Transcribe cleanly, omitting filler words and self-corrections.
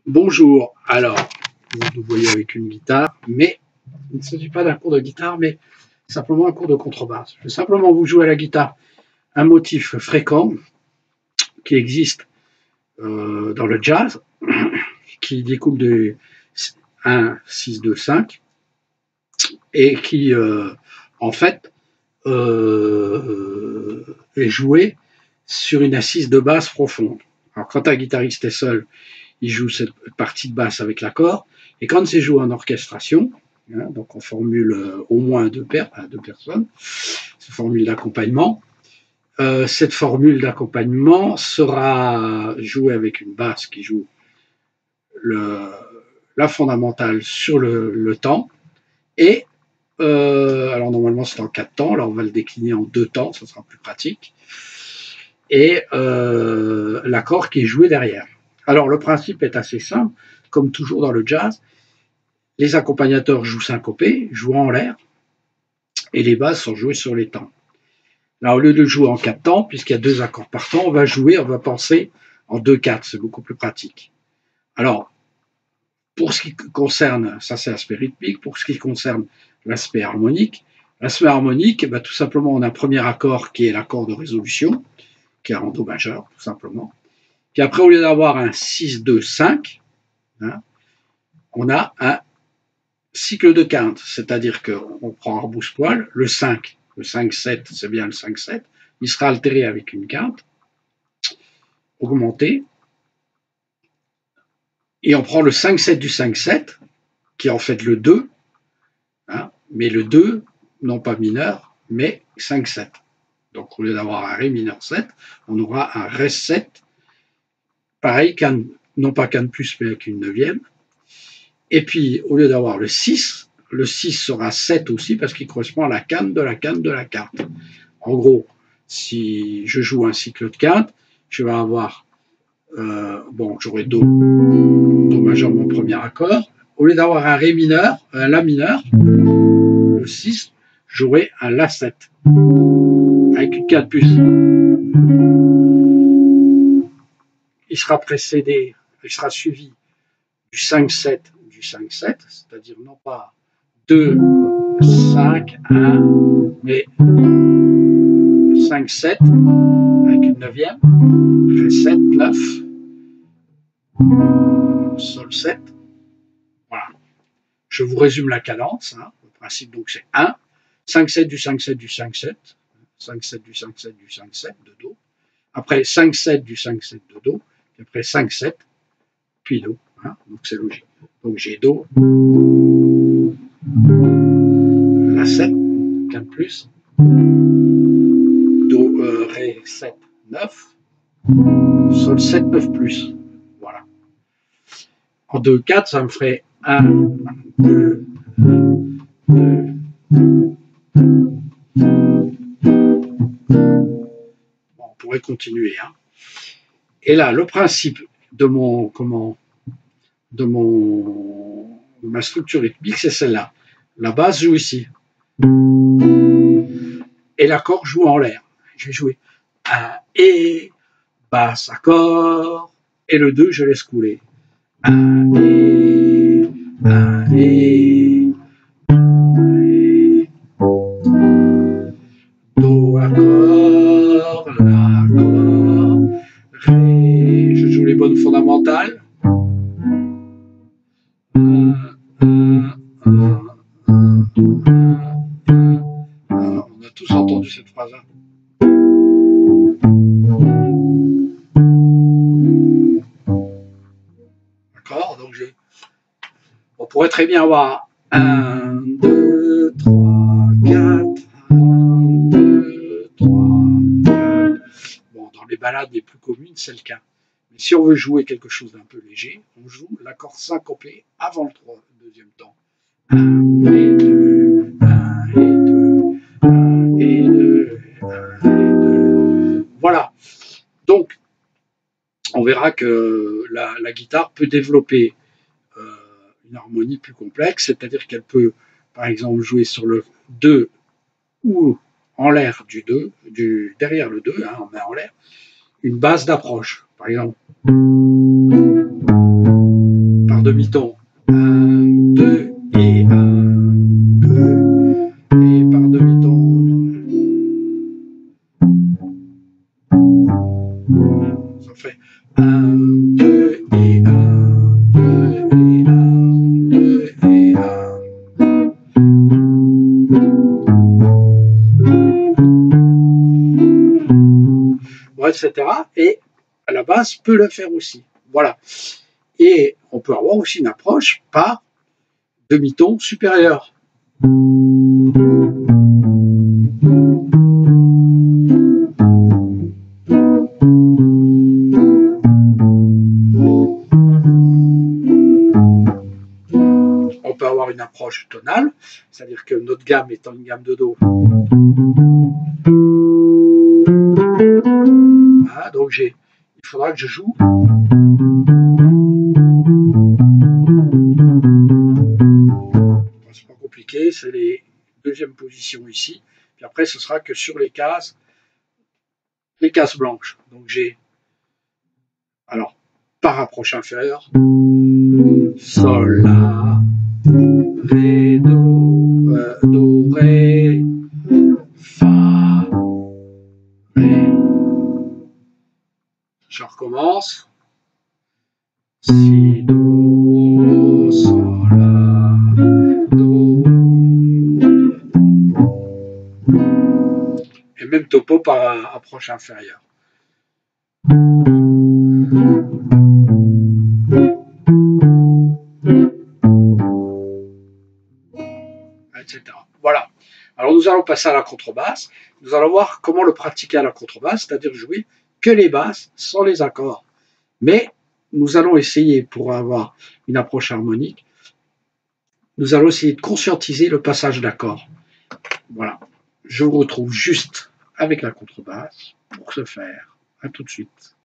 Bonjour, alors, vous nous voyez avec une guitare, mais il ne s'agit pas d'un cours de guitare, mais simplement un cours de contrebasse. Je vais simplement vous jouer à la guitare un motif fréquent qui existe dans le jazz, qui découle de 1, 6, 2, 5, et qui, en fait, est joué sur une assise de basse profonde. Alors, quand un guitariste est seul, il joue cette partie de basse avec l'accord, et quand c'est joué en orchestration, donc on formule au moins deux personnes, c'est une formule d'accompagnement. Cette formule d'accompagnement sera jouée avec une basse qui joue la fondamentale sur le temps, et alors normalement c'est en 4 temps, là on va le décliner en 2 temps, ça sera plus pratique, et l'accord qui est joué derrière. Alors le principe est assez simple, comme toujours dans le jazz, les accompagnateurs jouent syncopés, jouent en l'air, et les basses sont jouées sur les temps. Là, au lieu de jouer en 4 temps, puisqu'il y a 2 accords par temps, on va penser en 2/4, c'est beaucoup plus pratique. Alors, pour ce qui concerne, ça c'est l'aspect rythmique, pour ce qui concerne l'aspect harmonique, tout simplement on a un premier accord qui est l'accord de résolution, qui est en Do majeur, tout simplement. Puis après, au lieu d'avoir un 6, 2, 5, on a un cycle de quinte, c'est-à-dire qu'on prend arbousse-poil, le 5, 7, c'est bien le 5, 7, il sera altéré avec une quinte augmentée, et on prend le 5, 7 du 5, 7, qui est en fait le 2, mais le 2, non pas mineur, mais 5, 7. Donc au lieu d'avoir un Ré mineur 7, on aura un Ré 7, pareil, non pas quinte plus, mais avec une neuvième. Et puis, au lieu d'avoir le 6 sera 7 aussi, parce qu'il correspond à la quinte de la quinte de la quinte. En gros, si je joue un cycle de quinte, je vais avoir, j'aurai Do majeur, mon premier accord. Au lieu d'avoir un Ré mineur, un La mineur, le 6, j'aurai un La 7, avec une quinte plus. Il sera suivi du 5-7, c'est-à-dire non pas 2, 5, 1, mais 5, 7, avec une neuvième, Ré 7, 9, Sol 7. Voilà. Je vous résume la cadence. Le principe, donc, c'est 1, 5, 7 du 5, 7 du 5, 7, 5, 7 du 5, 7 du 5, 7 de Do. Après 5, 7 du 5, 7 de Do. Puis après 5, 7, puis Do. Donc c'est logique. Donc j'ai Do, La 7, 4 plus, Do, Ré 7, 9, Sol 7, 9 plus. Voilà. En 2, 4, ça me ferait 1, 2, 2. Bon, on pourrait continuer. Et là, le principe de ma structure rythmique, c'est celle-là. La basse joue ici. Et l'accord joue en l'air. Je vais jouer un et, basse, accord, et le 2, je laisse couler. Un et, Do, accord, la, accord, Ré, je joue les bonnes fondamentales. On a tous entendu cette phrase-là. D'accord, donc on pourrait très bien avoir 1, 2, 3, 4, 1, 2, 3, 4. Bon, dans les ballades les plus communes, c'est le cas. Mais si on veut jouer quelque chose d'un peu léger, on joue l'accord syncopé avant le deuxième temps. 1 et 2, 1 et 2, 1 et 2, 1 et 2. Voilà. Donc, on verra que la guitare peut développer une harmonie plus complexe, c'est-à-dire qu'elle peut, par exemple, jouer sur le 2 ou en l'air du 2, derrière le 2, on met en l'air, une basse d'approche, par exemple. demi-ton, 1, 2 et 1, 2, et par demi-ton, ça fait 1, 2 et 1, 2 et 1, 2 et 1. Bon, etc. Et la basse peut le faire aussi. Voilà. Et on peut avoir aussi une approche par demi-ton supérieur. On peut avoir une approche tonale, c'est-à-dire que notre gamme étant une gamme de Do. Voilà, donc il faudra que je joue. C'est pas compliqué, c'est les deuxièmes positions ici. Puis après, ce sera que sur les cases blanches. Donc j'ai, alors, par approche inférieure, Sol, La, Ré, Do, Ré, Fa, Ré. Je recommence. Si, Do, Sol, La, Do. Et même topo par approche inférieure. Etc. Voilà. Alors nous allons passer à la contrebasse. Nous allons voir comment le pratiquer à la contrebasse, c'est-à-dire jouer que les basses sans les accords. Mais nous allons essayer, pour avoir une approche harmonique, nous allons essayer de conscientiser le passage d'accords. Voilà. Je vous retrouve juste avec la contrebasse pour ce faire. À tout de suite.